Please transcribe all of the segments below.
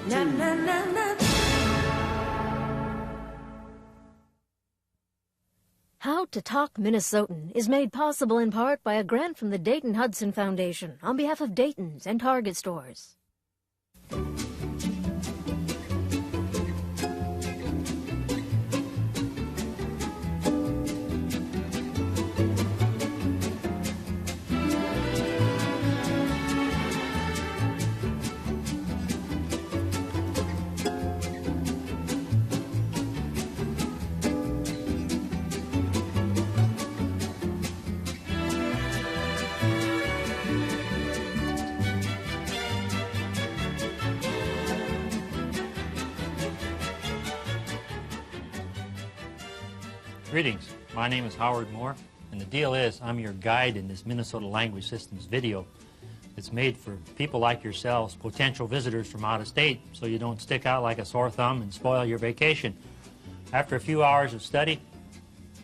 Na, na, na, na. How to Talk Minnesotan is made possible in part by a grant from the Dayton-Hudson Foundation on behalf of Dayton's and Target stores. Greetings, my name is Howard Moore, and the deal is I'm your guide in this Minnesota Language Systems video. It's made for people like yourselves, potential visitors from out of state, so you don't stick out like a sore thumb and spoil your vacation. After a few hours of study,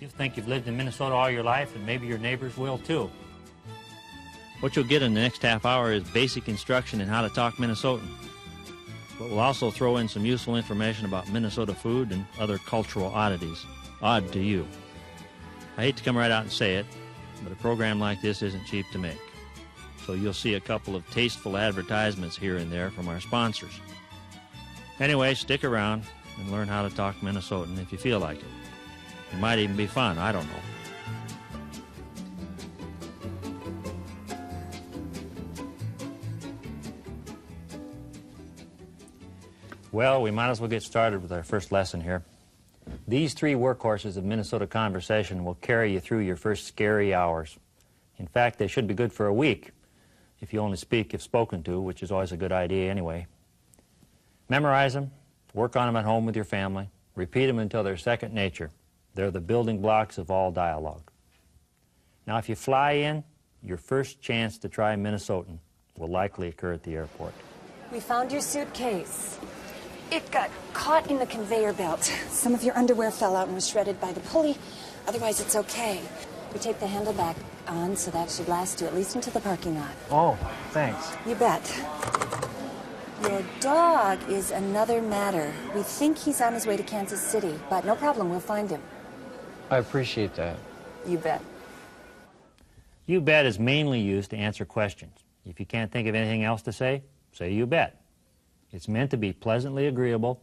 you'll think you've lived in Minnesota all your life, and maybe your neighbors will too. What you'll get in the next half hour is basic instruction in how to talk Minnesotan. But we'll also throw in some useful information about Minnesota food and other cultural oddities. Odd to you. I hate to come right out and say it, but a program like this isn't cheap to make. So you'll see a couple of tasteful advertisements here and there from our sponsors. Anyway, stick around and learn how to talk Minnesotan if you feel like it. It might even be fun, I don't know. Well, we might as well get started with our first lesson here. These three workhorses of Minnesota conversation will carry you through your first scary hours. In fact, they should be good for a week, if you only speak if spoken to, which is always a good idea anyway. Memorize them, work on them at home with your family, repeat them until they're second nature. They're the building blocks of all dialogue. Now, if you fly in, your first chance to try Minnesotan will likely occur at the airport. We found your suitcase. It got caught in the conveyor belt. Some of your underwear fell out and was shredded by the pulley. Otherwise, it's okay. We take the handle back on, so that should last you at least into the parking lot. Oh, thanks. You bet. Your dog is another matter. We think he's on his way to Kansas City, but no problem, we'll find him. I appreciate that. You bet. You bet is mainly used to answer questions. If you can't think of anything else to say you bet. It's meant to be pleasantly agreeable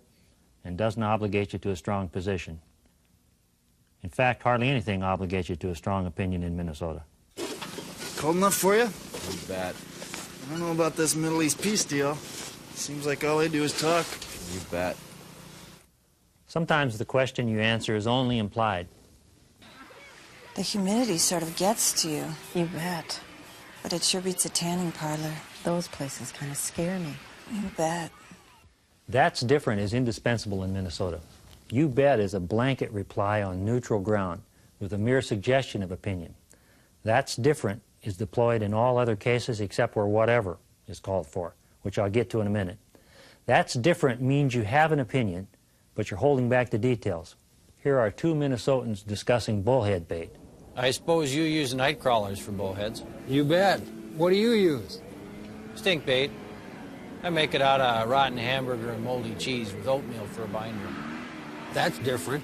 and doesn't obligate you to a strong position. In fact, hardly anything obligates you to a strong opinion in Minnesota. Cold enough for you? You bet. I don't know about this Middle East peace deal. Seems like all they do is talk. You bet. Sometimes the question you answer is only implied. The humidity sort of gets to you. You bet. But it sure beats a tanning parlor. Those places kind of scare me. You bet. That's different is indispensable in Minnesota. You bet is a blanket reply on neutral ground with a mere suggestion of opinion. That's different is deployed in all other cases except where whatever is called for, which I'll get to in a minute. That's different means you have an opinion, but you're holding back the details. Here are two Minnesotans discussing bullhead bait. I suppose you use night crawlers for bullheads. You bet. What do you use? Stink bait. I make it out of rotten hamburger and moldy cheese with oatmeal for a binder. That's different.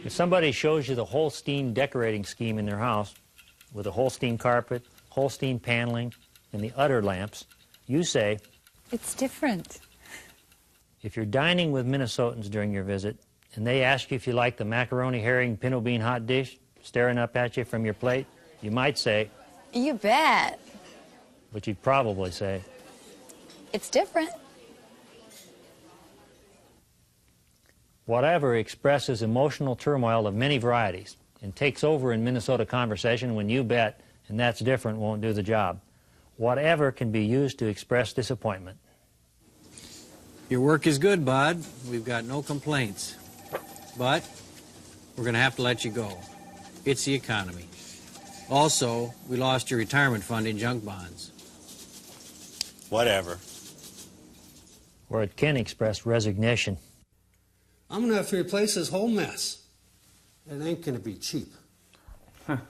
If somebody shows you the Holstein decorating scheme in their house, with a Holstein carpet, Holstein paneling, and the udder lamps, you say, It's different. if you're dining with Minnesotans during your visit, and they ask you if you like the macaroni, herring, pinto bean hot dish staring up at you from your plate, you might say, You bet. but you'd probably say, It's different. whatever expresses emotional turmoil of many varieties and takes over in Minnesota conversation when you bet and that's different won't do the job. Whatever can be used to express disappointment. Your work is good, bud. We've got no complaints. But we're going to have to let you go. It's the economy. Also, we lost your retirement fund in junk bonds. Whatever. Or it can express resignation. I'm going to have to replace this whole mess. It ain't going to be cheap.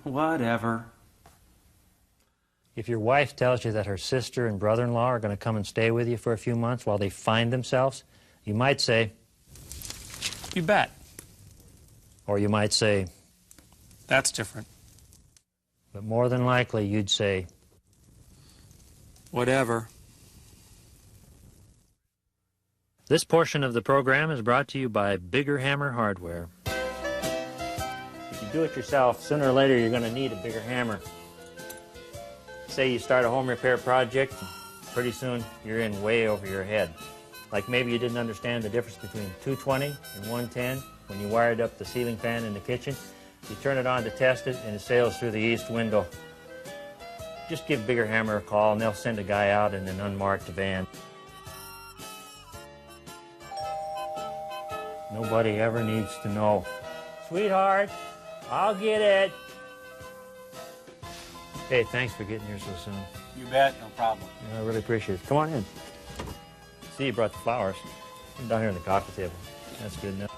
Whatever. If your wife tells you that her sister and brother-in-law are going to come and stay with you for a few months while they find themselves, you might say, You bet. or you might say, That's different. but more than likely you'd say, Whatever. This portion of the program is brought to you by Bigger Hammer Hardware. If you do it yourself, sooner or later you're going to need a bigger hammer. Say you start a home repair project, pretty soon you're in way over your head. Like maybe you didn't understand the difference between 220 and 110 when you wired up the ceiling fan in the kitchen. You turn it on to test it and it sails through the east window. Just give Bigger Hammer a call and they'll send a guy out in an unmarked van. Nobody ever needs to know. Sweetheart, I'll get it. Hey, thanks for getting here so soon. You bet, no problem. Yeah, I really appreciate it. Come on in. See, you brought the flowers. I'm down here on the coffee table. That's good enough.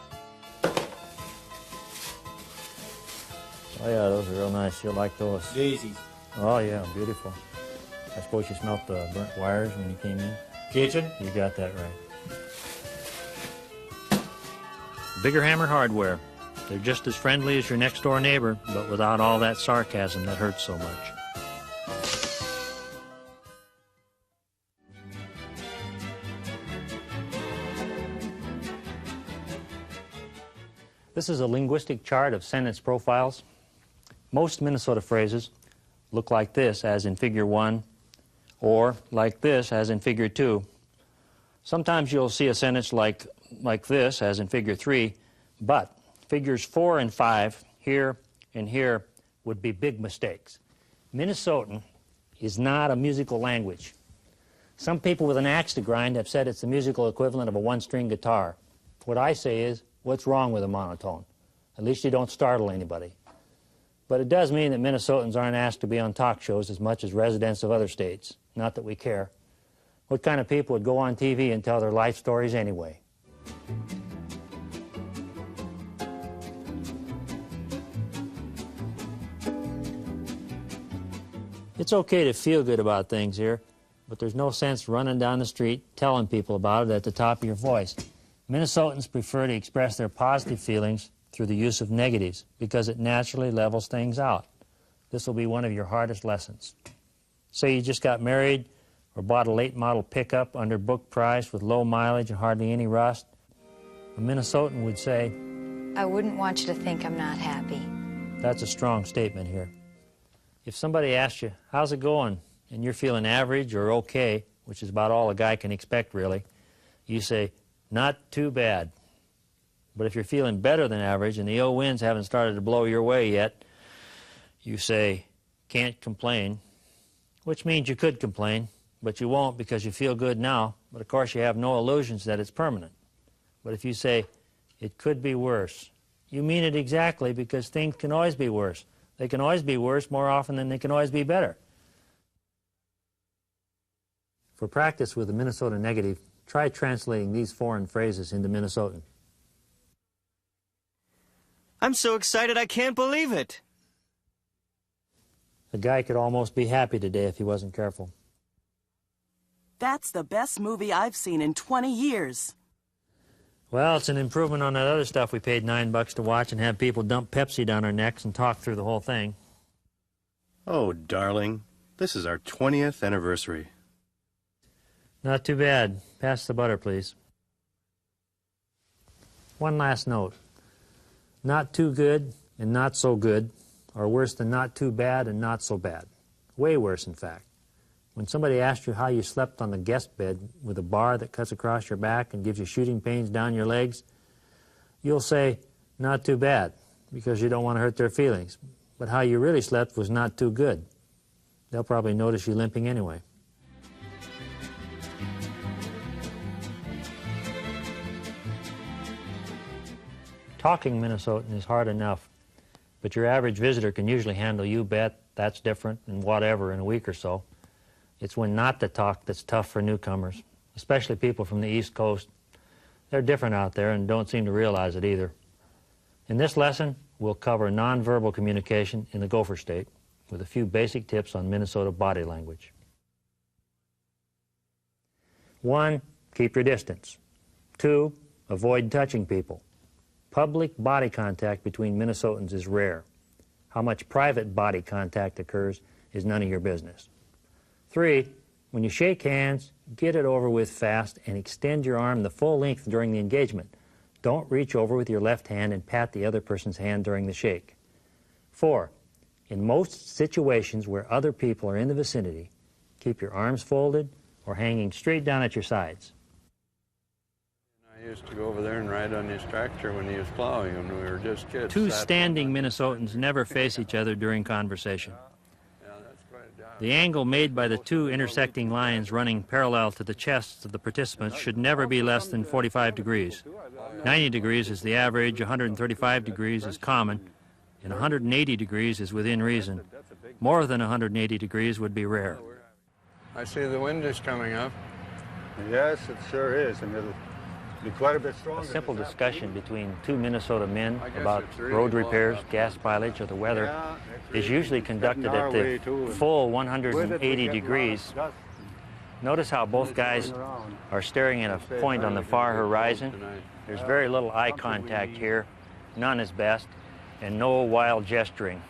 Oh, yeah, those are real nice. You'll like those. Daisies. Oh, yeah, beautiful. I suppose you smelt the burnt wires when you came in? Kitchen? You got that right. Bigger Hammer Hardware. They're just as friendly as your next-door neighbor, but without all that sarcasm that hurts so much. This is a linguistic chart of sentence profiles. Most Minnesota phrases look like this, as in Figure 1, or like this, as in Figure 2. Sometimes you'll see a sentence like this, as in Figure 3, but Figures 4 and 5, here and here, would be big mistakes. Minnesotan is not a musical language. Some people with an axe to grind have said it's the musical equivalent of a one-string guitar. What I say is, what's wrong with a monotone? At least you don't startle anybody. But it does mean that Minnesotans aren't asked to be on talk shows as much as residents of other states. Not that we care. What kind of people would go on TV and tell their life stories anyway? It's okay to feel good about things here, but there's no sense running down the street telling people about it at the top of your voice. Minnesotans prefer to express their positive feelings through the use of negatives because it naturally levels things out. This will be one of your hardest lessons. Say you just got married or bought a late model pickup under book price with low mileage and hardly any rust. A Minnesotan would say, I wouldn't want you to think I'm not happy. That's a strong statement here. If somebody asks you, how's it going, and you're feeling average or okay, which is about all a guy can expect really, you say, not too bad. But if you're feeling better than average and the ill winds haven't started to blow your way yet, you say, can't complain, which means you could complain, but you won't because you feel good now, but of course you have no illusions that it's permanent. But if you say, it could be worse, you mean it exactly because things can always be worse. They can always be worse more often than they can always be better. For practice with the Minnesota negative, try translating these foreign phrases into Minnesotan. I'm so excited I can't believe it. A guy could almost be happy today if he wasn't careful. That's the best movie I've seen in 20 years. Well, it's an improvement on that other stuff we paid $9 to watch and have people dump Pepsi down our necks and talk through the whole thing. Oh, darling, this is our 20th anniversary. Not too bad. Pass the butter, please. One last note. Not too good and not so good are worse than not too bad and not so bad. Way worse, in fact. When somebody asks you how you slept on the guest bed with a bar that cuts across your back and gives you shooting pains down your legs, you'll say, not too bad, because you don't want to hurt their feelings. But how you really slept was not too good. They'll probably notice you limping anyway. Talking Minnesotan is hard enough, but your average visitor can usually handle you bet, that's different, and whatever in a week or so. It's when not to talk that's tough for newcomers, especially people from the East Coast. They're different out there and don't seem to realize it either. In this lesson, we'll cover nonverbal communication in the Gopher State. with a few basic tips on Minnesota body language. 1. Keep your distance. 2. Avoid touching people. Public body contact between Minnesotans is rare. How much private body contact occurs is none of your business. 3. When you shake hands, get it over with fast and extend your arm the full length during the engagement. Don't reach over with your left hand and pat the other person's hand during the shake. 4. In most situations where other people are in the vicinity, keep your arms folded or hanging straight down at your sides. I used to go over there and ride on his tractor when he was plowing when we were just kids. Two standing Minnesotans never face each other during conversation. The angle made by the two intersecting lines running parallel to the chests of the participants should never be less than 45 degrees. 90 degrees is the average, 135 degrees is common, and 180 degrees is within reason. More than 180 degrees would be rare. I see the wind is coming up. Yes, it sure is, and it'll be quite a bit stronger. A simple discussion between two Minnesota men about road repairs, gas mileage, or the weather is usually conducted at the full 180 degrees. Notice how both guys are staring at a point on the far horizon. There's very little eye contact here, none is best, and no wild gesturing.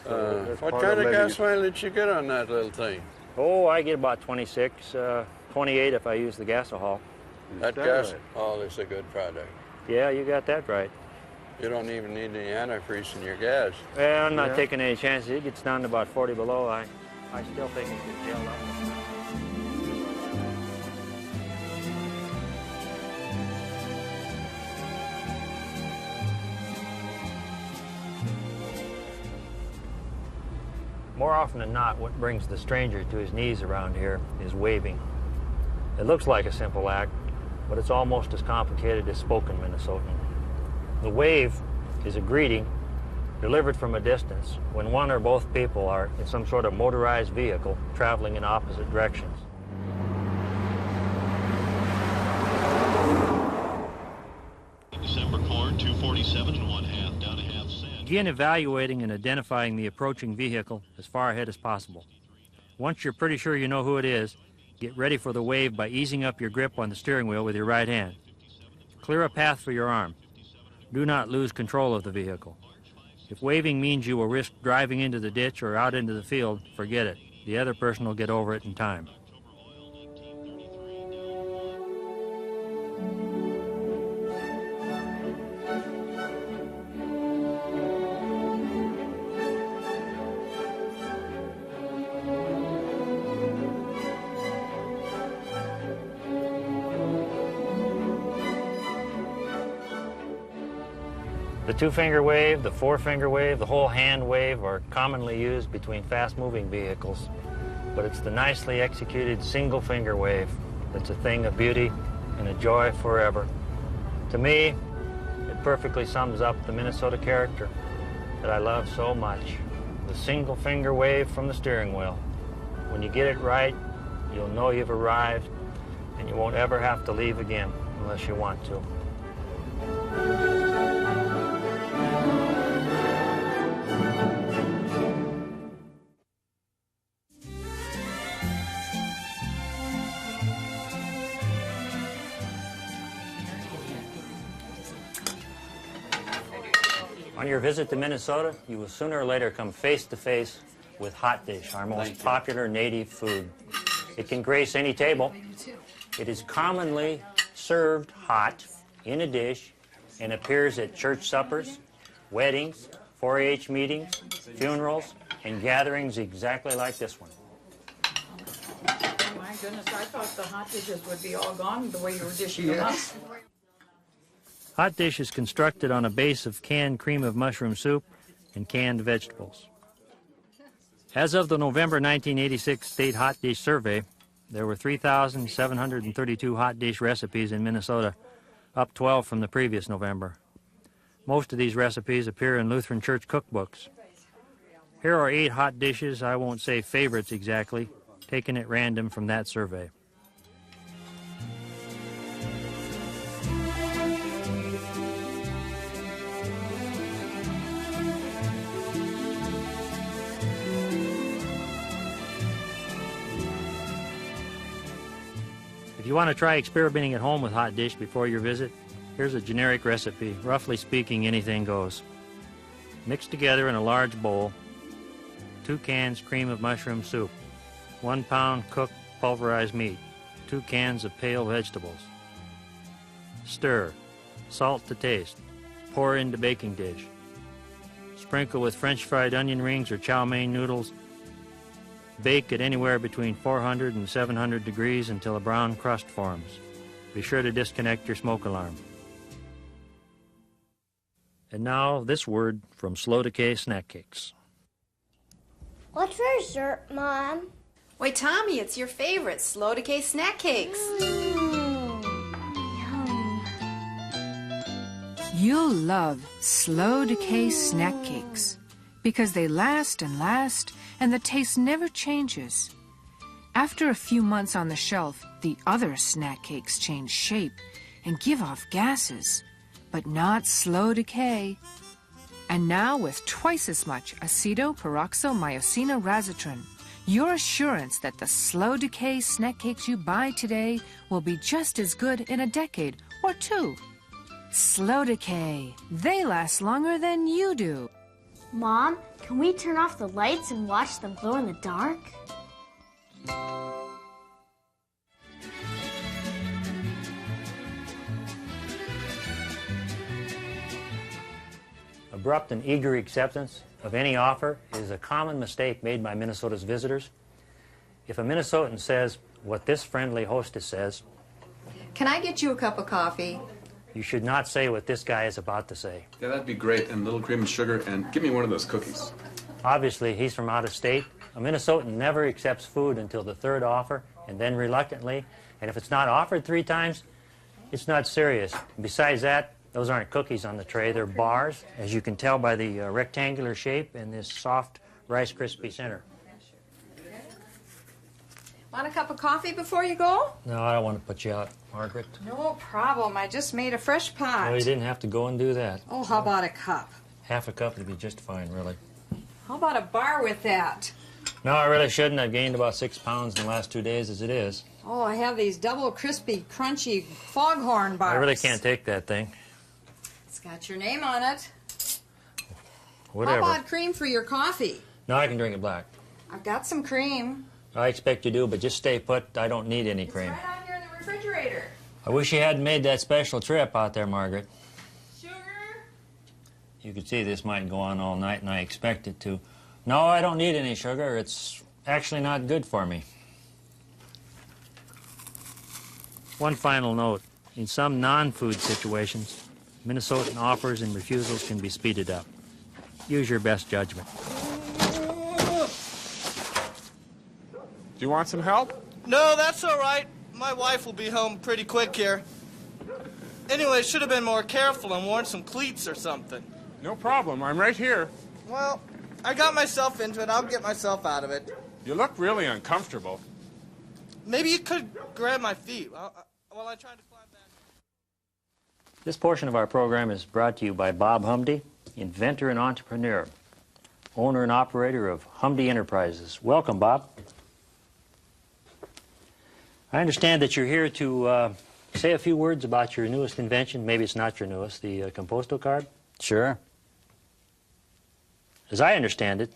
What kind of gas mileage you get on that little thing? Oh, I get about 26, 28 if I use the gasohol. That gasohol is a good product. Yeah, you got that right. You don't even need any antifreeze in your gas. Well, I'm not taking any chances. It gets down to about 40 below. I still think it gets gelled up. More often than not, what brings the stranger to his knees around here is waving. It looks like a simple act, but it's almost as complicated as spoken Minnesotan. The wave is a greeting delivered from a distance when one or both people are in some sort of motorized vehicle traveling in opposite directions. December corn, 247 1/2, down a half cent. Begin evaluating and identifying the approaching vehicle as far ahead as possible. Once you're pretty sure you know who it is, get ready for the wave by easing up your grip on the steering wheel with your right hand. Clear a path for your arm. Do not lose control of the vehicle. If waving means you will risk driving into the ditch or out into the field, forget it. The other person will get over it in time. The two-finger wave, the four-finger wave, the whole hand wave are commonly used between fast-moving vehicles, but it's the nicely executed single-finger wave that's a thing of beauty and a joy forever. To me, it perfectly sums up the Minnesota character that I love so much. The single-finger wave from the steering wheel. When you get it right, you'll know you've arrived, and you won't ever have to leave again unless you want to. On your visit to Minnesota, you will sooner or later come face to face with hot dish, our most popular native food. It can grace any table. It is commonly served hot in a dish and appears at church suppers, weddings, 4-H meetings, funerals, and gatherings exactly like this one. Oh my goodness, I thought the hot dishes would be all gone the way you were dishing them up. Hot dish is constructed on a base of canned cream of mushroom soup and canned vegetables. As of the November 1986 State Hot Dish Survey, there were 3,732 hot dish recipes in Minnesota, up 12 from the previous November. Most of these recipes appear in Lutheran church cookbooks. Here are 8 hot dishes, I won't say favorites exactly, taken at random from that survey. If you want to try experimenting at home with hot dish before your visit, here's a generic recipe. Roughly speaking, anything goes. Mix together in a large bowl 2 cans cream of mushroom soup, 1 pound cooked pulverized meat, 2 cans of pale vegetables. Stir. Salt to taste. Pour into baking dish. Sprinkle with French fried onion rings or chow mein noodles. Bake at anywhere between 400 and 700 degrees until a brown crust forms. Be sure to disconnect your smoke alarm. And now, this word from Slow Decay Snack Cakes. What's for dessert, Mom? Wait, Tommy, it's your favorite, Slow Decay Snack Cakes. You'll love Slow Decay Snack Cakes because they last and last and the taste never changes. After a few months on the shelf, the other snack cakes change shape and give off gases, but not Slow Decay. And now with twice as much acetoperoxomycinorazotrin, your assurance that the Slow Decay snack cakes you buy today will be just as good in a decade or 2. Slow Decay. They last longer than you do. Mom, can we turn off the lights and watch them glow in the dark? Abrupt and eager acceptance of any offer is a common mistake made by Minnesota's visitors. If a Minnesotan says what this friendly hostess says, Can I get you a cup of coffee? you should not say what this guy is about to say. Yeah, that'd be great. And a little cream and sugar, and give me one of those cookies. Obviously, he's from out of state. A Minnesotan never accepts food until the 3rd offer, and then reluctantly. And if it's not offered 3 times, it's not serious. Besides that, those aren't cookies on the tray. They're bars, as you can tell by the rectangular shape and this soft Rice Krispie center. Want a cup of coffee before you go? No, I don't want to put you out, Margaret. No problem. I just made a fresh pot. Well, you didn't have to go and do that. Oh, how about a cup? Half a cup would be just fine, really. How about a bar with that? No, I really shouldn't. I've gained about 6 pounds in the last 2 days as it is. Oh, I have these double crispy, crunchy foghorn bars. I really can't take that thing. It's got your name on it. Whatever. How about cream for your coffee? No, I can drink it black. I've got some cream. I expect you do, but just stay put. I don't need any cream. It's right on here in the refrigerator. I wish you hadn't made that special trip out there, Margaret. Sugar? You could see this might go on all night, and I expect it to. No, I don't need any sugar. It's actually not good for me. One final note. In some non-food situations, Minnesotan offers and refusals can be speeded up. Use your best judgment. Do you want some help? No, that's all right. My wife will be home pretty quick here. Anyway, should have been more careful and worn some cleats or something. No problem. I'm right here. Well, I got myself into it. I'll get myself out of it. You look really uncomfortable. Maybe you could grab my feet while I try to climb back. This portion of our program is brought to you by Bob Humdy, inventor and entrepreneur, owner and operator of Humdy Enterprises. Welcome, Bob. I understand that you're here to say a few words about your newest invention. Maybe it's not your newest, the Composto Carb. Sure. As I understand it,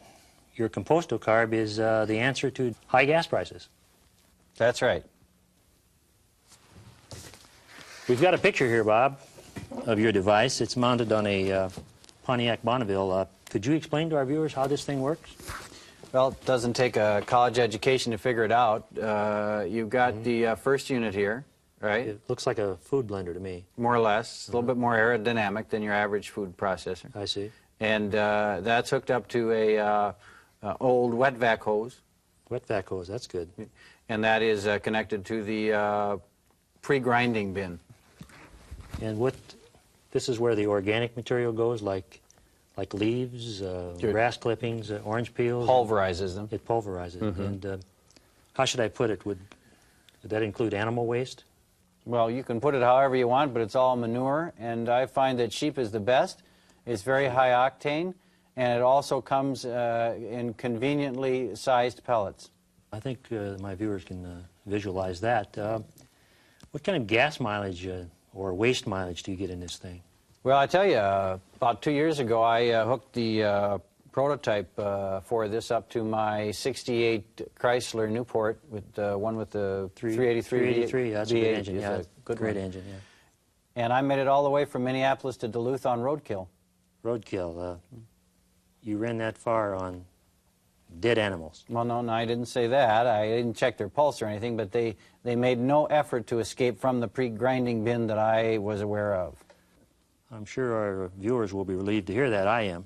your Composto Carb is the answer to high gas prices. That's right. We've got a picture here, Bob, of your device. It's mounted on a Pontiac Bonneville. Could you explain to our viewers how this thing works? Well, it doesn't take a college education to figure it out. You've got the first unit here, right? It looks like a food blender to me. More or less. It's a little bit more aerodynamic than your average food processor. I see. And that's hooked up to a old wet vac hose. Wet vac hose, that's good. And that is connected to the pre-grinding bin. And this is where the organic material goes, like leaves, grass clippings, orange peels? Pulverizes them. It pulverizes. And how should I put it? Would that include animal waste? Well, you can put it however you want, but it's all manure. And I find that sheep is the best. It's very high octane, and it also comes in conveniently sized pellets. I think my viewers can visualize that. What kind of gas mileage or waste mileage do you get in this thing? Well, I tell you, about 2 years ago, I hooked the prototype for this up to my 68 Chrysler Newport, with one with the 383. 383, that's a good V8 engine, is yeah. a good Great one. engine, yeah. And I made it all the way from Minneapolis to Duluth on roadkill. Roadkill. You ran that far on dead animals. Well, no, I didn't say that. I didn't check their pulse or anything, but they made no effort to escape from the pre-grinding bin that I was aware of. I'm sure our viewers will be relieved to hear that. I am.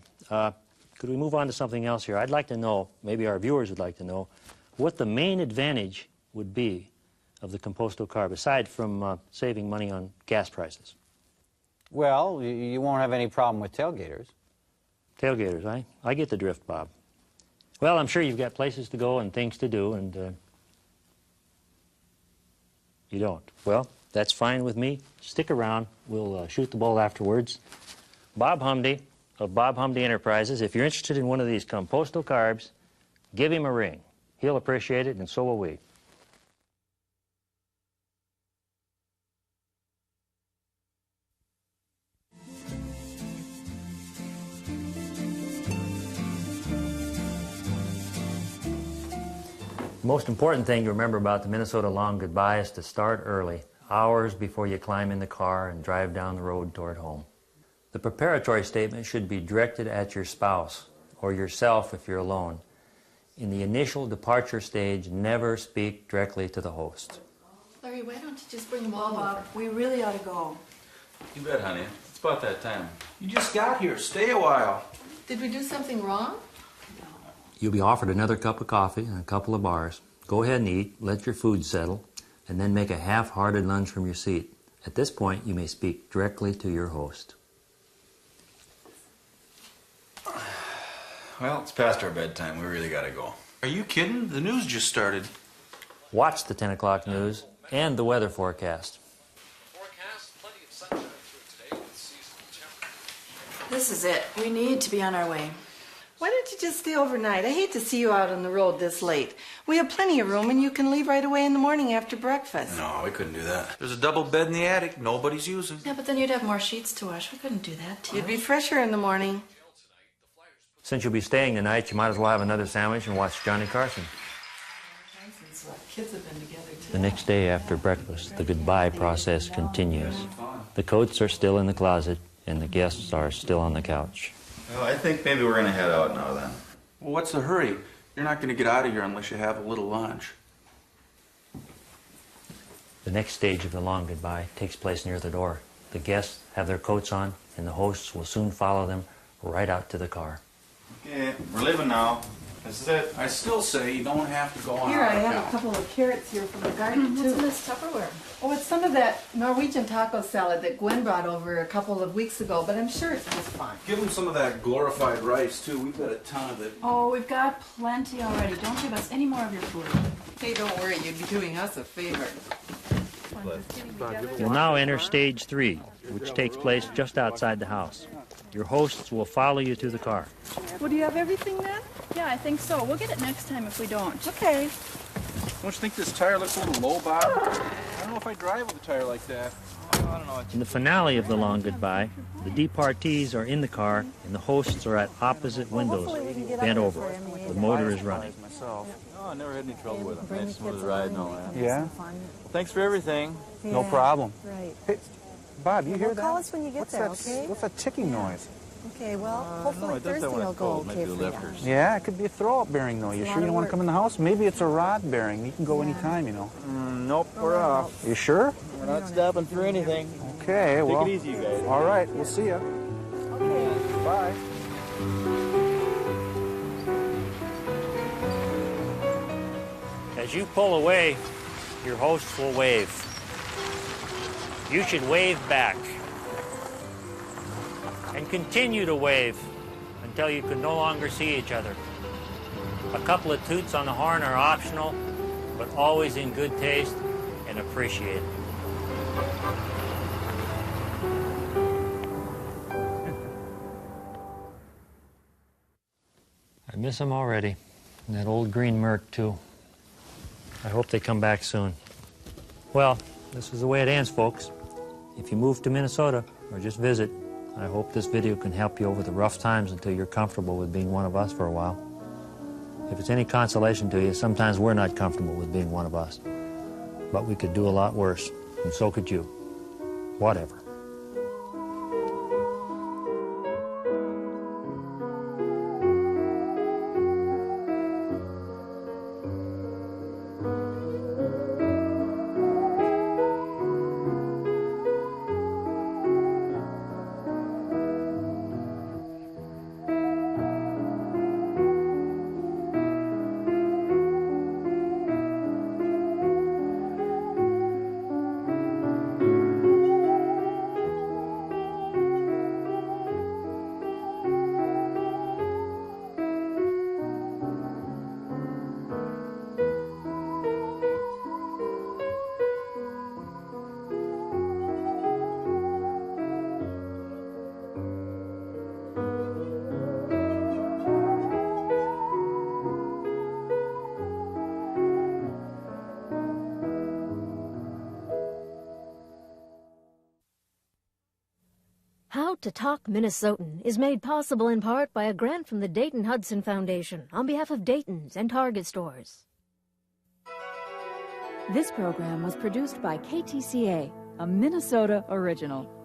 Could we move on to something else here? I'd like to know, maybe our viewers would like to know, what the main advantage would be of the Composto carb, aside from saving money on gas prices. Well, you won't have any problem with tailgaters. Tailgaters, I get the drift, Bob. Well, I'm sure you've got places to go and things to do, and you don't. Well, that's fine with me. Stick around. We'll shoot the bull afterwards. Bob Humdy of Bob Humdy Enterprises. If you're interested in one of these Composto carbs, give him a ring. He'll appreciate it, and so will we. The most important thing to remember about the Minnesota Long Goodbye is to start early, hours before you climb in the car and drive down the road toward home. The preparatory statement should be directed at your spouse or yourself if you're alone. In the initial departure stage, never speak directly to the host. Larry, why don't you just bring them all Bob, over? we really ought to go. You bet, honey. It's about that time. You just got here. Stay a while. Did we do something wrong? You'll be offered another cup of coffee and a couple of bars. Go ahead and eat, let your food settle, and then make a half-hearted lunge from your seat. At this point, you may speak directly to your host. Well, it's past our bedtime. We really gotta go. Are you kidding? The news just started. Watch the 10 o'clock news and the weather forecast. This is it. We need to be on our way. Why don't you just stay overnight? I hate to see you out on the road this late. We have plenty of room, and you can leave right away in the morning after breakfast. No, we couldn't do that. There's a double bed in the attic nobody's using. Yeah, but then you'd have more sheets to wash. We couldn't do that, too. You'd be fresher in the morning. Since you'll be staying tonight, you might as well have another sandwich and watch Johnny Carson. Kids have been together, too. The next day after breakfast, the goodbye process continues. The coats are still in the closet, and the guests are still on the couch. Well, I think maybe we're gonna head out now then. Well, what's the hurry? You're not going to get out of here unless you have a little lunch. The next stage of the long goodbye takes place near the door. The guests have their coats on, and the hosts will soon follow them right out to the car. Okay, we're leaving now. This is it. I still say you don't have to go on. Here, I our have account. a couple of carrots here from the garden, too. What's in this Tupperware? Oh, it's some of that Norwegian taco salad that Gwen brought over a couple of weeks ago, but I'm sure it's just fine. Give them some of that glorified rice, too. We've got a ton of it. Oh, we've got plenty already. Don't give us any more of your food. Hey, don't worry. You'd be doing us a favor. You'll now enter stage 3, which takes place just outside the house. Your hosts will follow you to the car. Well, do you have everything then? Yeah, I think so. We'll get it next time if we don't. Okay. Don't you think this tire looks a little low, Bob? I don't know if I drive with a tire like that. I don't know. In the finale of the long goodbye, the departees are in the car, and the hosts are at opposite windows, bent over. The motor is running. Oh, I never had any trouble with it. Nice smooth ride and all that. Yeah? Thanks for everything. No problem. Right. Hey, Bob, you hear that? Call us when you get What's there, that, okay? What's that ticking noise? Okay, well, hopefully Thursday will go okay for you. Yeah, it could be a throw-up bearing, though. You sure you don't want to come in the house? Maybe it's a rod bearing. You can go anytime, you know. Nope, we're off. You sure? We're not stopping for anything. Okay, well. Take it easy, you guys. All right, we'll see ya. Okay. Bye. As you pull away, your hosts will wave. You should wave back. And continue to wave until you can no longer see each other. A couple of toots on the horn are optional, but always in good taste and appreciated. I miss them already. And that old green Merc, too. I hope they come back soon. Well, this is the way it ends, folks. If you move to Minnesota or just visit, I hope this video can help you over the rough times until you're comfortable with being one of us for a while. If it's any consolation to you, sometimes we're not comfortable with being one of us. But we could do a lot worse, and so could you. Whatever. How to Talk Minnesotan is made possible in part by a grant from the Dayton-Hudson Foundation on behalf of Dayton's and Target stores. This program was produced by KTCA, a Minnesota original.